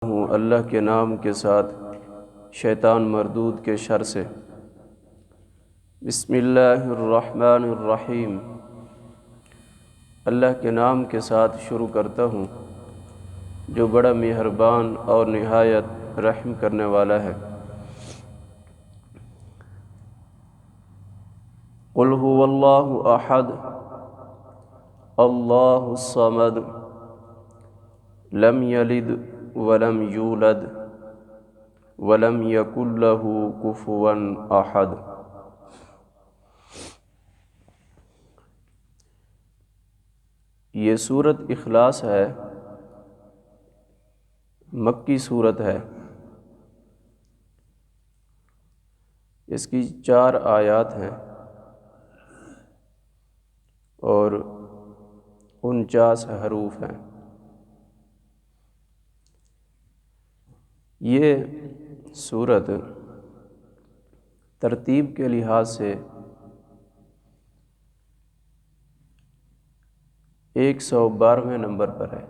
ہوں اللہ کے نام کے ساتھ شیطان مردود کے شر سے۔ بسم اللہ الرحمن الرحیم۔ اللہ کے نام کے ساتھ شروع کرتا ہوں جو بڑا مہربان اور نہایت رحم کرنے والا ہے۔ قل هو اللہ احد اللہ الصمد لم یلد ولم یولد ولم یکن لہ کفوا احد۔ یہ سورت اخلاص ہے، مکی سورت ہے۔ اس کی 4 آیات ہیں اور 49 حروف ہیں۔ یہ سورت ترتیب کے لحاظ سے 112ویں نمبر پر ہے۔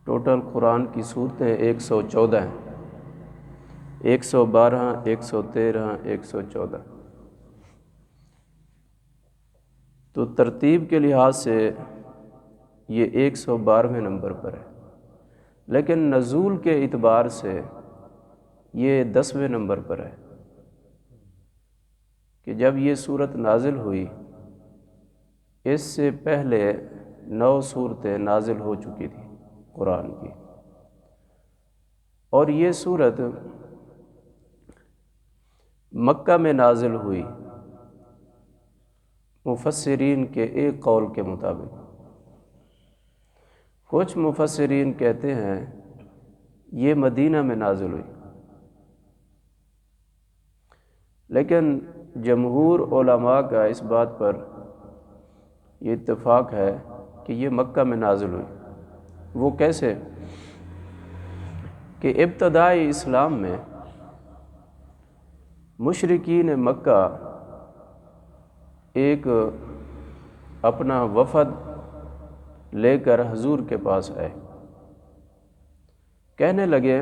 ٹوٹل قرآن کی صورتیں 114 ہیں، 112، 113، 114۔ تو ترتیب کے لحاظ سے یہ 112ویں نمبر پر ہے، لیکن نزول کے اعتبار سے یہ 10ویں نمبر پر ہے کہ جب یہ سورت نازل ہوئی اس سے پہلے 9 سورتیں نازل ہو چکی تھیں قرآن کی، اور یہ سورت مکہ میں نازل ہوئی مفسرین کے ایک قول کے مطابق۔ کچھ مفسرین کہتے ہیں یہ مدینہ میں نازل ہوئی، لیکن جمہور علماء کا اس بات پر یہ اتفاق ہے کہ یہ مکہ میں نازل ہوئی۔ وہ کیسے؟ کہ ابتدائی اسلام میں مشرکین مکہ ایک اپنا وفد لے کر حضور کے پاس آئے، کہنے لگے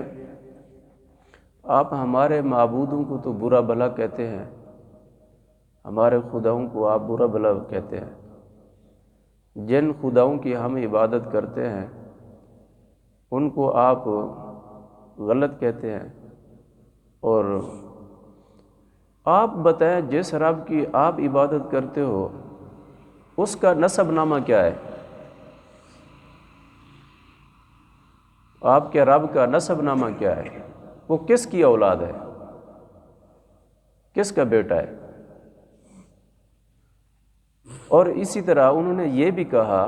آپ ہمارے معبودوں کو تو برا بھلا کہتے ہیں، ہمارے خداؤں کو آپ برا بھلا کہتے ہیں، جن خداؤں کی ہم عبادت کرتے ہیں ان کو آپ غلط کہتے ہیں، اور آپ بتائیں جس رب کی آپ عبادت کرتے ہو اس کا نسب نامہ کیا ہے؟ آپ کے رب کا نسب نامہ کیا ہے؟ وہ کس کی اولاد ہے؟ کس کا بیٹا ہے؟ اور اسی طرح انہوں نے یہ بھی کہا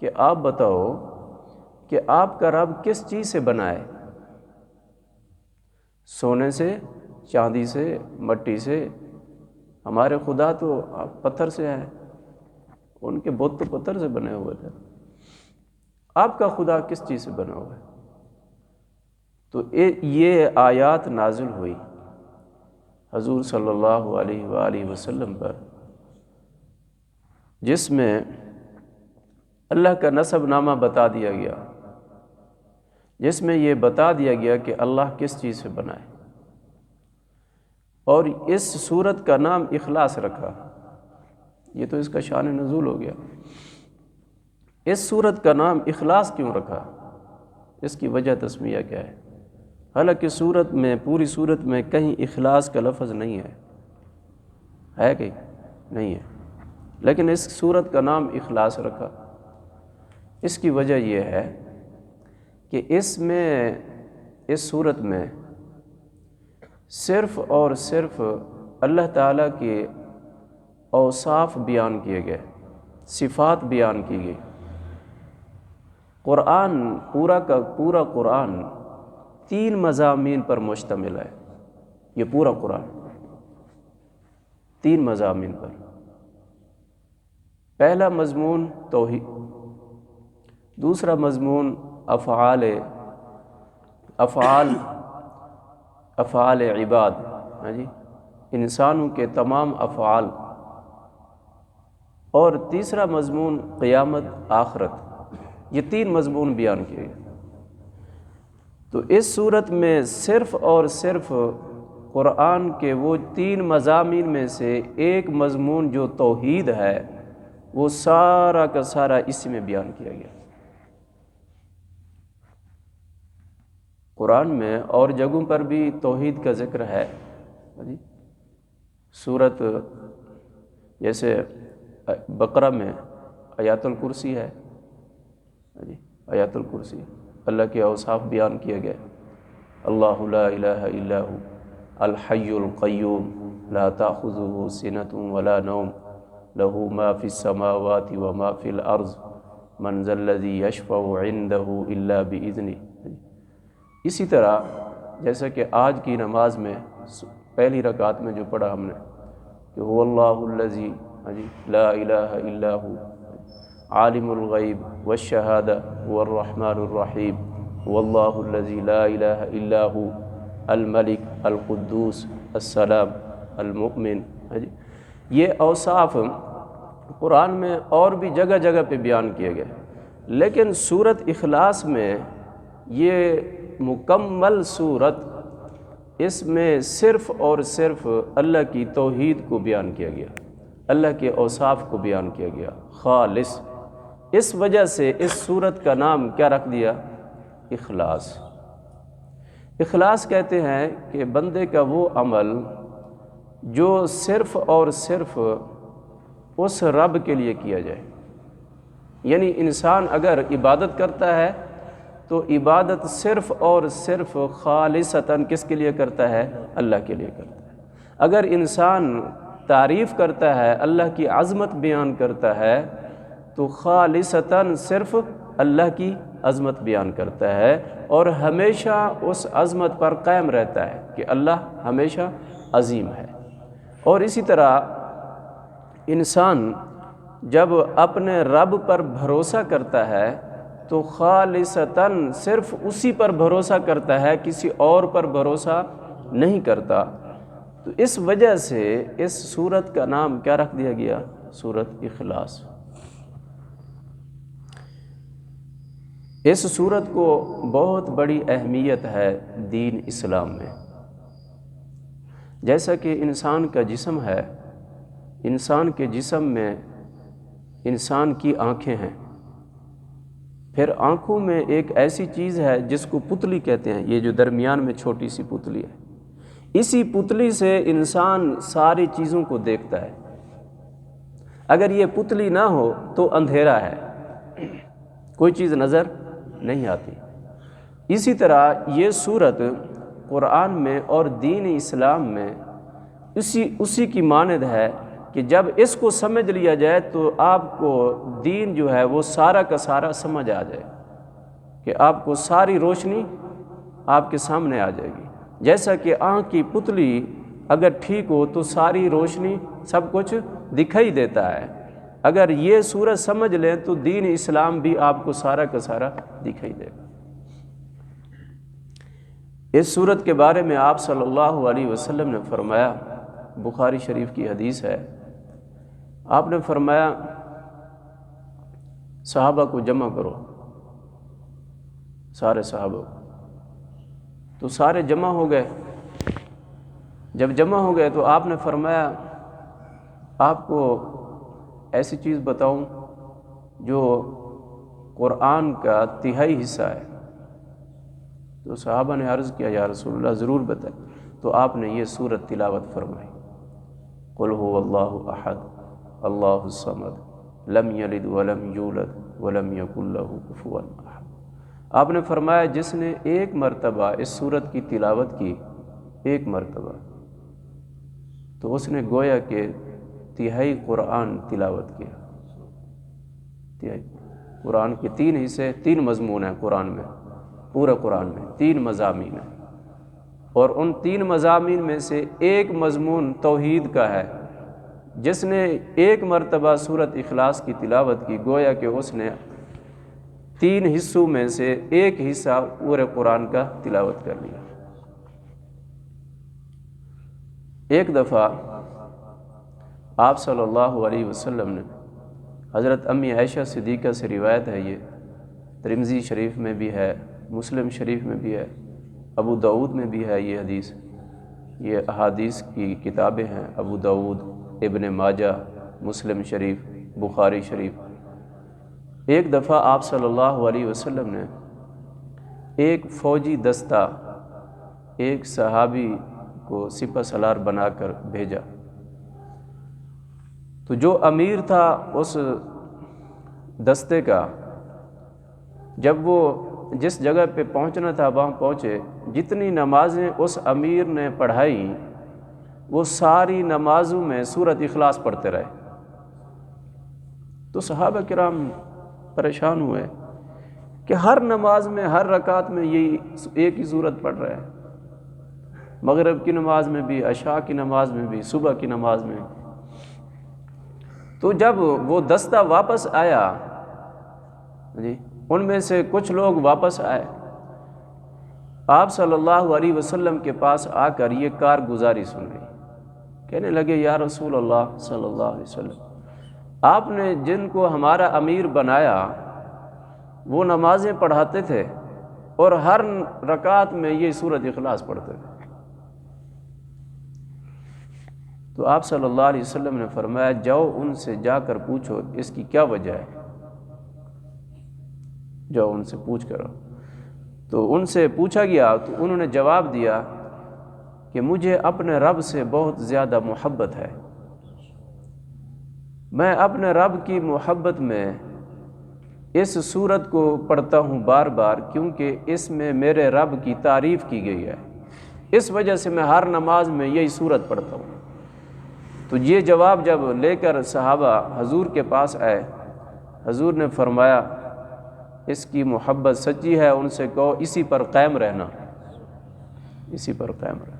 کہ آپ بتاؤ کہ آپ کا رب کس چیز سے بنا ہے؟ سونے سے، چاندی سے، مٹی سے؟ ہمارے خدا تو پتھر سے ہیں، ان کے بت تو پتھر سے بنے ہوئے تھے، آپ کا خدا کس چیز سے بنا ہوا ہے؟ تو یہ آیات نازل ہوئی حضور صلی اللہ علیہ وآلہ وسلم پر، جس میں اللہ کا نسب نامہ بتا دیا گیا، جس میں یہ بتا دیا گیا کہ اللہ کس چیز سے بنا ہے، اور اس سورت کا نام اخلاص رکھا۔ یہ تو اس کا شان نزول ہو گیا۔ اس سورت کا نام اخلاص کیوں رکھا؟ اس کی وجہ تسمیہ کیا ہے؟ حالانکہ سورت میں، پوری سورت میں کہیں اخلاص کا لفظ نہیں ہے کہ نہیں ہے، لیکن اس سورت کا نام اخلاص رکھا۔ اس کی وجہ یہ ہے کہ اس سورت میں صرف اور صرف اللہ تعالیٰ کے اوصاف بیان کیے گئے، صفات بیان کی گئی۔ قرآن پورا کا پورا قرآن 3 مضامین پر مشتمل ہے۔ یہ پورا قرآن 3 مضامین پر۔ پہلا مضمون توحید، دوسرا مضمون افعال عباد، انسانوں کے تمام افعال، اور تیسرا مضمون قیامت، آخرت۔ یہ 3 مضمون بیان کیے گئے۔ تو اس صورت میں صرف اور صرف قرآن کے وہ 3 مضامین میں سے ایک مضمون جو توحید ہے وہ سارا کا سارا اسی میں بیان کیا گیا۔ قرآن میں اور جگہوں پر بھی توحید کا ذکر ہے سورت جیسے بقرہ میں آیات الکرسی ہے، آیات الکرسی اللہ کے اوصاف بیان کیے گئے، اللہ لا الہ الا ہو الحی القیوم لا تأخذہ سنۃ ولا نوم لہ ما فی السماوات وما فی الارض من ذا الذی یشفع عندہ الا بإذنہ۔ اسی طرح جیسا کہ آج کی نماز میں پہلی رکعت میں جو پڑھا ہم نے کہ هو اللہ الذی لا الہ الا ہو عالم الغیب والشہادہ هو الرحمن الرحیم واللہ الذی لا الہ الا ہو الملک القدوس السلام المؤمن۔ یہ اوصاف قرآن میں اور بھی جگہ جگہ پہ بیان کیے گئے، لیکن سورت اخلاص میں یہ مکمل سورت اس میں صرف اور صرف اللہ کی توحید کو بیان کیا گیا، اللہ کے اوصاف کو بیان کیا گیا خالص۔ اس وجہ سے اس سورت کا نام کیا رکھ دیا؟ اخلاص۔ اخلاص کہتے ہیں کہ بندے کا وہ عمل جو صرف اور صرف اس رب کے لیے کیا جائے، یعنی انسان اگر عبادت کرتا ہے تو عبادت صرف اور صرف خالصتاً کس کے لیے کرتا ہے؟ اللہ کے لیے کرتا ہے۔ اگر انسان تعریف کرتا ہے، اللہ کی عظمت بیان کرتا ہے تو خالصتاً صرف اللہ کی عظمت بیان کرتا ہے اور ہمیشہ اس عظمت پر قائم رہتا ہے کہ اللہ ہمیشہ عظیم ہے۔ اور اسی طرح انسان جب اپنے رب پر بھروسہ کرتا ہے تو خالصتاً صرف اسی پر بھروسہ کرتا ہے، کسی اور پر بھروسہ نہیں کرتا۔ تو اس وجہ سے اس سورت کا نام کیا رکھ دیا گیا؟ سورت اخلاص۔ اس سورت کو بہت بڑی اہمیت ہے دین اسلام میں۔ جیسا کہ انسان کا جسم ہے، انسان کے جسم میں انسان کی آنکھیں ہیں، پھر آنکھوں میں ایک ایسی چیز ہے جس کو پتلی کہتے ہیں، یہ جو درمیان میں چھوٹی سی پتلی ہے، اسی پتلی سے انسان ساری چیزوں کو دیکھتا ہے۔ اگر یہ پتلی نہ ہو تو اندھیرا ہے، کوئی چیز نظر نہیں آتی۔ اسی طرح یہ سورت قرآن میں اور دین اسلام میں اسی کی مانند ہے کہ جب اس کو سمجھ لیا جائے تو آپ کو دین جو ہے وہ سارا کا سارا سمجھ آ جائے، کہ آپ کو ساری روشنی آپ کے سامنے آ جائے گی۔ جیسا کہ آنکھ کی پتلی اگر ٹھیک ہو تو ساری روشنی سب کچھ دکھائی دیتا ہے، اگر یہ سورت سمجھ لیں تو دین اسلام بھی آپ کو سارا کا سارا دکھائی دے گا۔ اس سورت کے بارے میں آپ صلی اللہ علیہ وسلم نے فرمایا، بخاری شریف کی حدیث ہے، آپ نے فرمایا صحابہ کو جمع کرو، سارے صحابہ، تو سارے جمع ہو گئے۔ جب جمع ہو گئے تو آپ نے فرمایا آپ کو ایسی چیز بتاؤں جو قرآن کا تہائی حصہ ہے؟ تو صحابہ نے عرض کیا یا رسول اللہ ضرور بتائیں۔ تو آپ نے یہ سورت تلاوت فرمائی، قل هو اللہ احد اللہ الصمد لم یلد ولم یولد ولم یکن لہ کفوا احد۔ آپ نے فرمایا جس نے ایک مرتبہ اس سورت کی تلاوت کی، ایک مرتبہ، تو اس نے گویا کہ تہائی قرآن تلاوت کیا۔ تہائی قرآن کے 3 حصے، 3 مضمون ہیں قرآن میں، پورے قرآن میں 3 مضامین ہیں، اور ان 3 مضامین میں سے ایک مضمون توحید کا ہے۔ جس نے ایک مرتبہ سورت اخلاص کی تلاوت کی، گویا کہ اس نے 3 حصوں میں سے ایک حصہ پورے قرآن کا تلاوت کر لیا۔ ایک دفعہ آپ صلی اللہ علیہ وسلم نے حضرت امی عائشہ صدیقہ سے روایت ہے، یہ ترمذی شریف میں بھی ہے، مسلم شریف میں بھی ہے، ابو داؤد میں بھی ہے یہ حدیث، یہ احادیث کی کتابیں ہیں، ابو داؤد، ابن ماجہ، مسلم شریف، بخاری شریف۔ ایک دفعہ آپ صلی اللہ علیہ وسلم نے ایک فوجی دستہ ایک صحابی کو سپہ سالار بنا کر بھیجا، تو جو امیر تھا اس دستے کا، جب وہ جس جگہ پہ پہنچنا تھا وہاں پہنچے، جتنی نمازیں اس امیر نے پڑھائی وہ ساری نمازوں میں سورۃ اخلاص پڑھتے رہے۔ تو صحابہ کرام پریشان ہوئے کہ ہر نماز میں، ہر رکعت میں یہی ایک ہی سورت پڑھ رہے ہیں، مغرب کی نماز میں بھی، عشاء کی نماز میں بھی، صبح کی نماز میں۔ تو جب وہ دستہ واپس آیا، جی ان میں سے کچھ لوگ واپس آئے، آپ صلی اللہ علیہ وسلم کے پاس آ کر یہ کارگزاری سن لی، کہنے لگے یا رسول اللہ صلی اللہ علیہ وسلم، آپ نے جن کو ہمارا امیر بنایا وہ نمازیں پڑھاتے تھے اور ہر رکعت میں یہ سورۃ اخلاص پڑھتے تھے۔ تو آپ صلی اللہ علیہ وسلم نے فرمایا جاؤ ان سے جا کر پوچھو اس کی کیا وجہ ہے، جاؤ ان سے پوچھ کر آؤ۔ تو ان سے پوچھا گیا تو انہوں نے جواب دیا کہ مجھے اپنے رب سے بہت زیادہ محبت ہے، میں اپنے رب کی محبت میں اس سورت کو پڑھتا ہوں بار بار، کیونکہ اس میں میرے رب کی تعریف کی گئی ہے، اس وجہ سے میں ہر نماز میں یہی سورت پڑھتا ہوں۔ تو یہ جواب جب لے کر صحابہ حضور کے پاس آئے، حضور نے فرمایا اس کی محبت سچی ہے، ان سے کہو اسی پر قائم رہنا، اسی پر قائم رہنا۔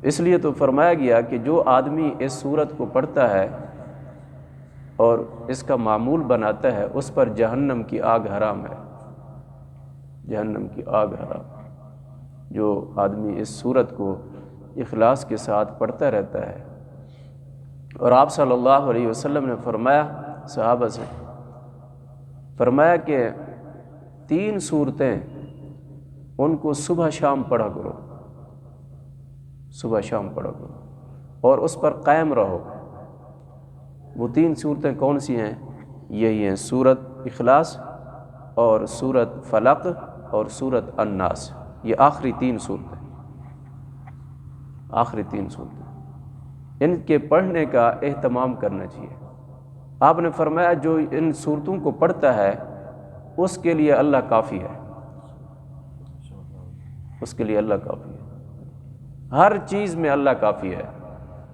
اس لیے تو فرمایا گیا کہ جو آدمی اس سورت کو پڑھتا ہے اور اس کا معمول بناتا ہے اس پر جہنم کی آگ حرام ہے، جہنم کی آگ حرام۔ جو آدمی اس سورت کو اخلاص کے ساتھ پڑھتا رہتا ہے، اور آپ صلی اللہ علیہ وسلم نے فرمایا صحابہ سے، فرمایا کہ 3 صورتیں ان کو صبح شام پڑھا کرو، صبح شام پڑھا کرو اور اس پر قائم رہو۔ وہ 3 صورتیں کون سی ہیں؟ یہی ہیں سورۃ اخلاص اور سورۃ فلق اور سورۃ الناس، یہ آخری 3 صورتیں، آخری 3 صورتیں، ان کے پڑھنے کا اہتمام کرنا چاہیے۔ آپ نے فرمایا جو ان صورتوں کو پڑھتا ہے اس کے لیے اللہ کافی ہے، اس کے لیے اللہ کافی ہے، ہر چیز میں اللہ کافی ہے،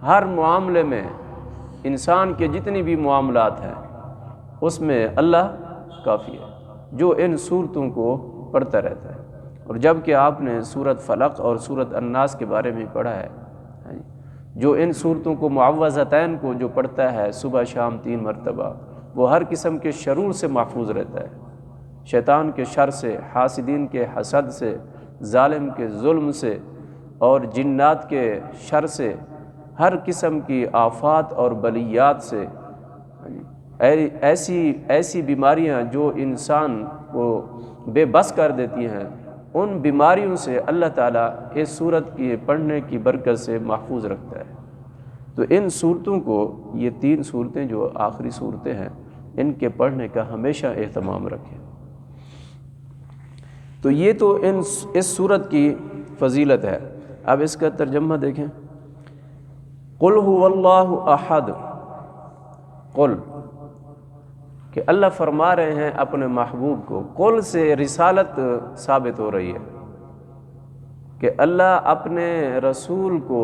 ہر معاملے میں، انسان کے جتنی بھی معاملات ہیں اس میں اللہ کافی ہے، جو ان صورتوں کو پڑھتا رہتا ہے۔ اور جب کہ آپ نے سورۃ فلق اور سورۃ الناس کے بارے میں پڑھا ہے، جو ان صورتوں کو معوذتین کو جو پڑھتا ہے صبح شام 3 مرتبہ، وہ ہر قسم کے شرور سے محفوظ رہتا ہے، شیطان کے شر سے، حاسدین کے حسد سے، ظالم کے ظلم سے اور جنات کے شر سے، ہر قسم کی آفات اور بلیات سے، ایسی بیماریاں جو انسان کو بے بس کر دیتی ہیں، ان بیماریوں سے اللہ تعالیٰ اس سورت کی پڑھنے کی برکت سے محفوظ رکھتا ہے۔ تو ان صورتوں کو، یہ 3 صورتیں جو آخری صورتیں ہیں، ان کے پڑھنے کا ہمیشہ اہتمام رکھیں۔ تو یہ تو اس سورت کی فضیلت ہے۔ اب اس کا ترجمہ دیکھیں، قل هو اللہ احد، قل کہ اللہ فرما رہے ہیں اپنے محبوب کو، قل سے رسالت ثابت ہو رہی ہے کہ اللہ اپنے رسول کو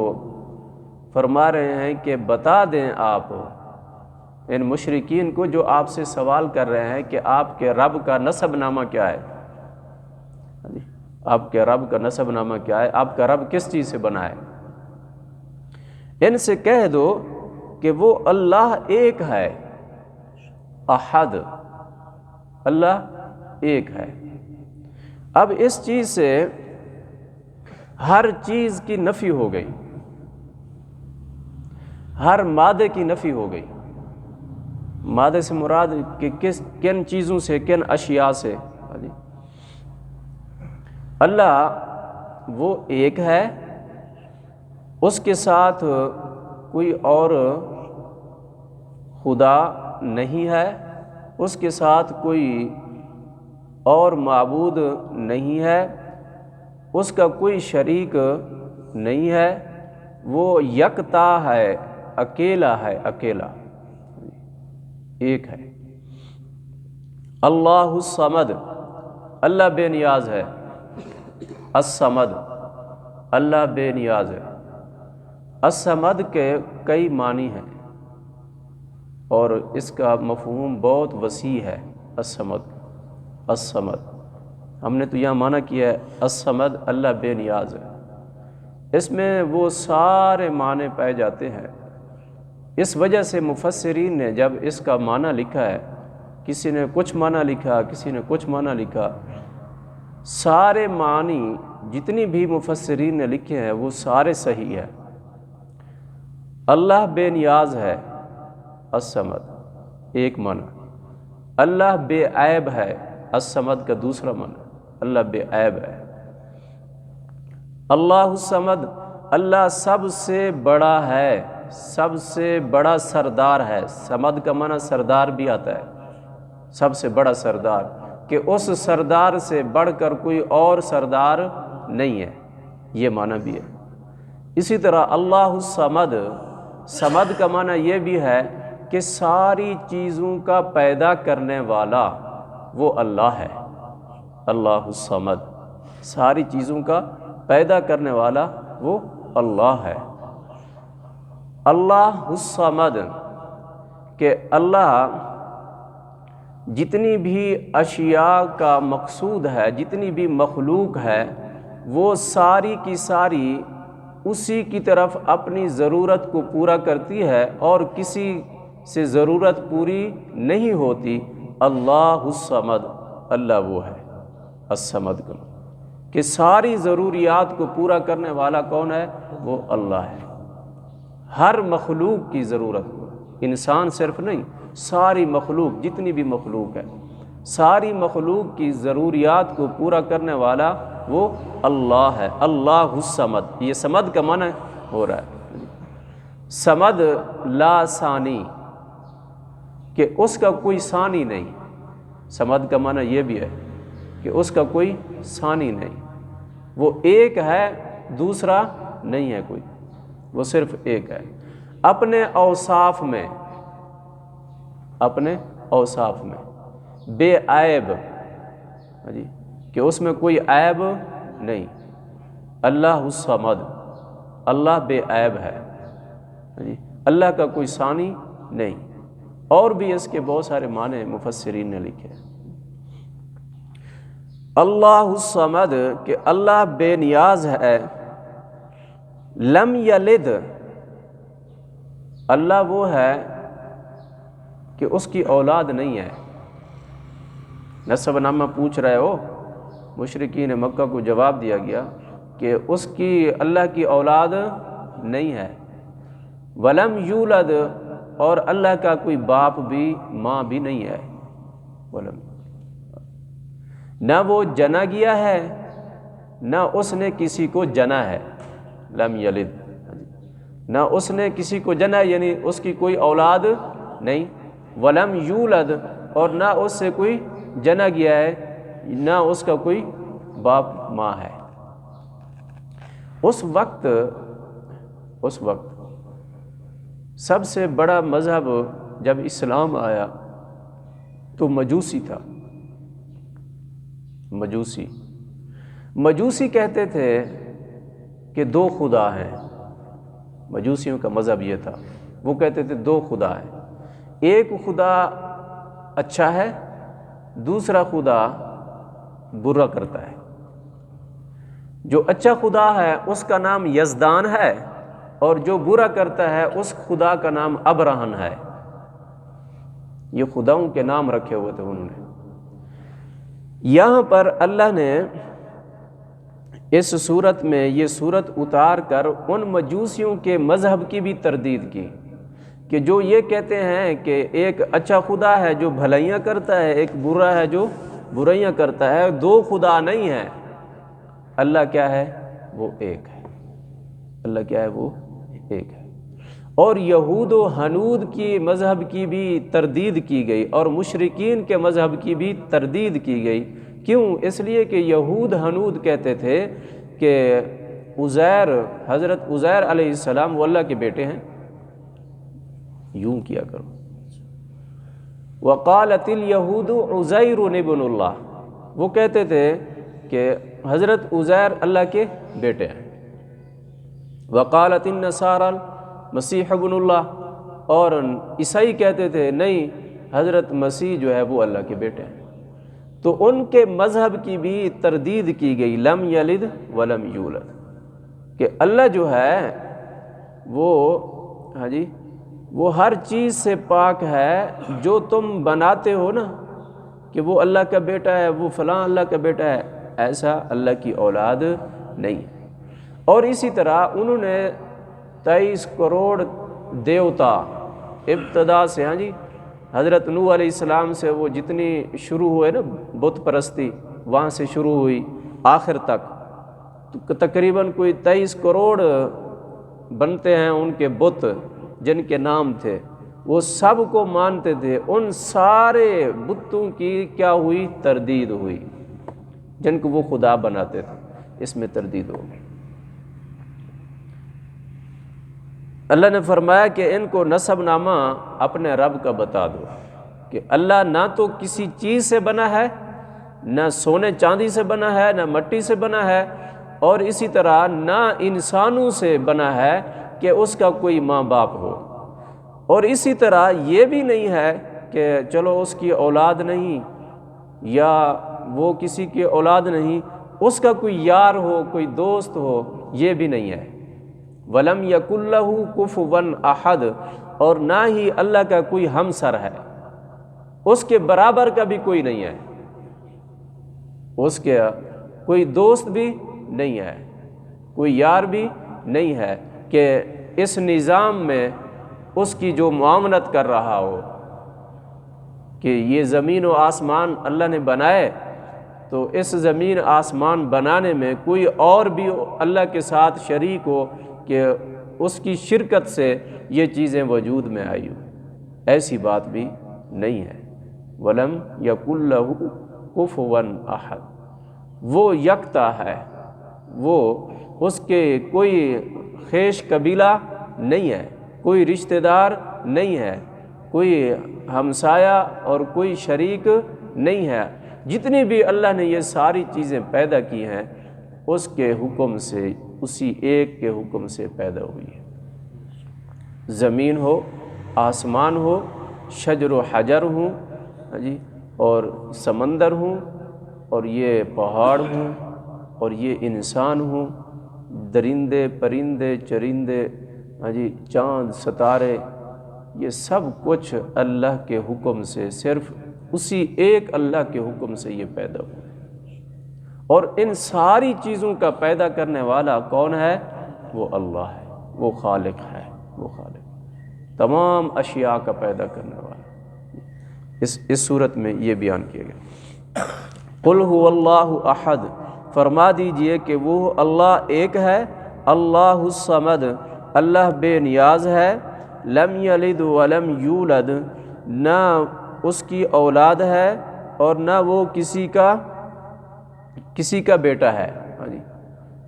فرما رہے ہیں کہ بتا دیں آپ ان مشرکین کو جو آپ سے سوال کر رہے ہیں کہ آپ کے رب کا نسب نامہ کیا ہے، آپ کے رب کا نسب نامہ کیا ہے، آپ کا رب کس چیز سے بنا ہے۔ ان سے کہہ دو کہ وہ اللہ ایک ہے، احد، اللہ ایک ہے۔ اب اس چیز سے ہر چیز کی نفی ہو گئی، ہر مادے کی نفی ہو گئی۔ مادے سے مراد کہ کن چیزوں سے، کن اشیاء سے، جی اللہ وہ ایک ہے، اس کے ساتھ کوئی اور خدا نہیں ہے، اس کے ساتھ کوئی اور معبود نہیں ہے، اس کا کوئی شریک نہیں ہے، وہ یکتا ہے، اکیلا ہے، اکیلا ایک ہے۔ اللہ الصمد، اللہ بے نیاز ہے۔ الصمد، اللہ بے نیاز ہے۔ الصمد کے کئی معنی ہیں اور اس کا مفہوم بہت وسیع ہے۔ الصمد، الصمد ہم نے تو یہاں معنی کیا ہے الصمد، اللہ بے نیاز ہے۔ اس میں وہ سارے معنی پائے جاتے ہیں۔ اس وجہ سے مفسرین نے جب اس کا معنی لکھا ہے، کسی نے کچھ معنی لکھا، کسی نے کچھ معنی لکھا، سارے معنی جتنی بھی مفسرین نے لکھے ہیں وہ سارے صحیح ہیں۔ اللہ بے نیاز ہے، الصمد ایک معنی۔ اللہ بے عیب ہے، الصمد کا دوسرا معنی، اللہ بے عیب ہے۔ اللہ الصمد، اللہ سب سے بڑا ہے، سب سے بڑا سردار ہے۔ صمد کا معنی سردار بھی آتا ہے، سب سے بڑا سردار، کہ اس سردار سے بڑھ کر کوئی اور سردار نہیں ہے، یہ معنی بھی ہے۔ اسی طرح اللہ الصمد، صمد کا معنی یہ بھی ہے کہ ساری چیزوں کا پیدا کرنے والا وہ اللہ ہے۔ اللہ الصمد، ساری چیزوں کا پیدا کرنے والا وہ اللہ ہے۔ اللہ الصمد، کہ اللہ جتنی بھی اشیاء کا مقصود ہے، جتنی بھی مخلوق ہے، وہ ساری کی ساری اسی کی طرف اپنی ضرورت کو پورا کرتی ہے اور کسی سے ضرورت پوری نہیں ہوتی۔ اللہ الصمد، اللہ وہ ہے الصمد کا، کہ ساری ضروریات کو پورا کرنے والا کون ہے؟ وہ اللہ ہے۔ ہر مخلوق کی ضرورت کو، انسان صرف نہیں، ساری مخلوق جتنی بھی مخلوق ہے، ساری مخلوق کی ضروریات کو پورا کرنے والا وہ اللہ ہے۔ اللہ الصمد، یہ صمد کا معنی ہو رہا ہے۔ صمد لا ثانی، کہ اس کا کوئی ثانی نہیں۔ صمد کا معنی یہ بھی ہے کہ اس کا کوئی ثانی نہیں، وہ ایک ہے، دوسرا نہیں ہے کوئی، وہ صرف ایک ہے۔ اپنے اوصاف میں، اپنے اوصاف میں بے عیب، جی کہ اس میں کوئی عیب نہیں۔ اللہ الصمد، اللہ بے عیب ہے، جی اللہ کا کوئی ثانی نہیں۔ اور بھی اس کے بہت سارے معنی مفسرین نے لکھے۔ اللہ الصمد، کہ اللہ بے نیاز ہے۔ لم یلد، اللہ وہ ہے کہ اس کی اولاد نہیں ہے۔ نسب نامہ پوچھ رہے ہو، مشرکین مکہ کو جواب دیا گیا کہ اس کی، اللہ کی اولاد نہیں ہے۔ ولم یولد، اور اللہ کا کوئی باپ بھی ماں بھی نہیں ہے۔ ولم، نہ وہ جنا گیا ہے، نہ اس نے کسی کو جنا ہے۔ لم یلد، نہ اس نے کسی کو جنا، یعنی اس کی کوئی اولاد نہیں۔ ولم یولد، اور نہ اس سے کوئی جنا گیا ہے، نہ اس کا کوئی باپ ماں ہے۔ اس وقت سب سے بڑا مذہب جب اسلام آیا تو مجوسی تھا۔ مجوسی کہتے تھے کہ دو خدا ہیں۔ مجوسیوں کا مذہب یہ تھا، وہ کہتے تھے دو خدا ہیں، ایک خدا اچھا ہے، دوسرا خدا برا کرتا ہے۔ جو اچھا خدا ہے اس کا نام یزدان ہے، اور جو برا کرتا ہے اس خدا کا نام ابرہن ہے۔ یہ خداؤں کے نام رکھے ہوئے تھے انہوں نے۔ یہاں پر اللہ نے اس صورت میں یہ صورت اتار کر ان مجوسیوں کے مذہب کی بھی تردید کی، کہ جو یہ کہتے ہیں کہ ایک اچھا خدا ہے جو بھلائیاں کرتا ہے، ایک برا ہے جو برائیاں کرتا ہے، دو خدا نہیں ہے، اللہ کیا ہے؟ وہ ایک ہے، اللہ کیا ہے؟ وہ ایک ہے۔ اور یہود و حنود کی مذہب کی بھی تردید کی گئی اور مشرکین کے مذہب کی بھی تردید کی گئی۔ کیوں؟ اس لیے کہ یہود حنود کہتے تھے کہ حضرت عزیر علیہ السلام وہ اللہ کے بیٹے ہیں، یوں کیا کرو۔ وقالت الیہود عزیر ابن اللہ، وہ کہتے تھے کہ حضرت عزیر اللہ کے بیٹے ہیں۔ وقالت النصارى مسیح ابن اللہ، اور عیسائی کہتے تھے نہیں، حضرت مسیح جو ہے وہ اللہ کے بیٹے ہیں۔ تو ان کے مذہب کی بھی تردید کی گئی، لم یلد ولم یولد، کہ اللہ جو ہے وہ وہ ہر چیز سے پاک ہے، جو تم بناتے ہو نا کہ وہ اللہ کا بیٹا ہے، وہ فلاں اللہ کا بیٹا ہے، ایسا اللہ کی اولاد نہیں۔ اور اسی طرح انہوں نے 23 کروڑ دیوتا ابتدا سے حضرت نوح علیہ السلام سے وہ جتنی شروع ہوئے نا بت پرستی، وہاں سے شروع ہوئی آخر تک، تو تقریباً کوئی 23 کروڑ بنتے ہیں ان کے بت جن کے نام تھے، وہ سب کو مانتے تھے۔ ان سارے بتوں کی کیا ہوئی؟ تردید ہوئی، جن کو وہ خدا بناتے تھے، اس میں تردید ہو گئی۔ اللہ نے فرمایا کہ ان کو نسب نامہ اپنے رب کا بتا دو کہ اللہ نہ تو کسی چیز سے بنا ہے، نہ سونے چاندی سے بنا ہے، نہ مٹی سے بنا ہے، اور اسی طرح نہ انسانوں سے بنا ہے کہ اس کا کوئی ماں باپ ہو، اور اسی طرح یہ بھی نہیں ہے کہ چلو اس کی اولاد نہیں یا وہ کسی کی اولاد نہیں، اس کا کوئی یار ہو، کوئی دوست ہو، یہ بھی نہیں ہے۔ وَلَمْ يَكُنْ لَهُ كُفُوًا أَحَدٌ، اور نہ ہی اللہ کا کوئی ہمسر ہے، اس کے برابر کا بھی کوئی نہیں ہے، اس کے کوئی دوست بھی نہیں ہے، کوئی یار بھی نہیں ہے کہ اس نظام میں اس کی جو معاونت کر رہا ہو کہ یہ زمین و آسمان اللہ نے بنائے، تو اس زمین آسمان بنانے میں کوئی اور بھی اللہ کے ساتھ شریک ہو کہ اس کی شرکت سے یہ چیزیں وجود میں آئی ہوں، ایسی بات بھی نہیں ہے۔ وَلَمْ يَكُنْ لَهُ كُفُوًا أَحَدٌ، وہ یکتا ہے، وہ اس کے کوئی خیش قبیلہ نہیں ہے، کوئی رشتہ دار نہیں ہے، کوئی ہمسایہ اور کوئی شریک نہیں ہے۔ جتنی بھی اللہ نے یہ ساری چیزیں پیدا کی ہیں، اس کے حکم سے، اسی ایک کے حکم سے پیدا ہوئی ہے۔ زمین ہو، آسمان ہو، شجر و حجر ہوں، اور سمندر ہوں، اور یہ پہاڑ ہوں، اور یہ انسان ہوں، درندے پرندے چرندے، چاند ستارے، یہ سب کچھ اللہ کے حکم سے، صرف اسی ایک اللہ کے حکم سے یہ پیدا ہوئے۔ اور ان ساری چیزوں کا پیدا کرنے والا کون ہے؟ وہ اللہ ہے، وہ خالق ہے، وہ خالق، تمام اشیاء کا پیدا کرنے والا۔ اس صورت میں یہ بیان کیا گیا۔ قل هو اللہ احد، فرما دیجئے کہ وہ اللہ ایک ہے، اللہ الصمد، اللہ بے نیاز ہے، لم یلد ولم یولد، نہ اس کی اولاد ہے اور نہ وہ کسی کا بیٹا ہے،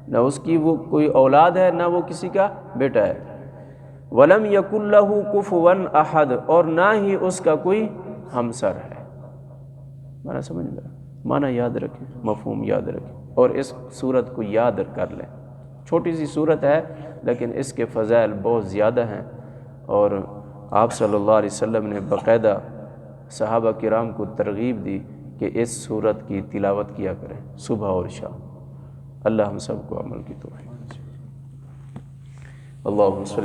نہ اس کی وہ کوئی اولاد ہے، نہ وہ کسی کا بیٹا ہے۔ ولم یکن لہ کفوا احد، اور نہ ہی اس کا کوئی ہمسر ہے۔ معنی سمجھ گیا؟ معنی یاد رکھیں، مفہوم یاد رکھیں، اور اس صورت کو یاد کر لیں۔ چھوٹی سی صورت ہے لیکن اس کے فضائل بہت زیادہ ہیں، اور آپ صلی اللہ علیہ وسلم نے باقاعدہ صحابہ کرام کو ترغیب دی کہ اس صورت کی تلاوت کیا کریں صبح اور شام۔ اللہ ہم سب کو عمل کی توفیق۔ اللہم صلی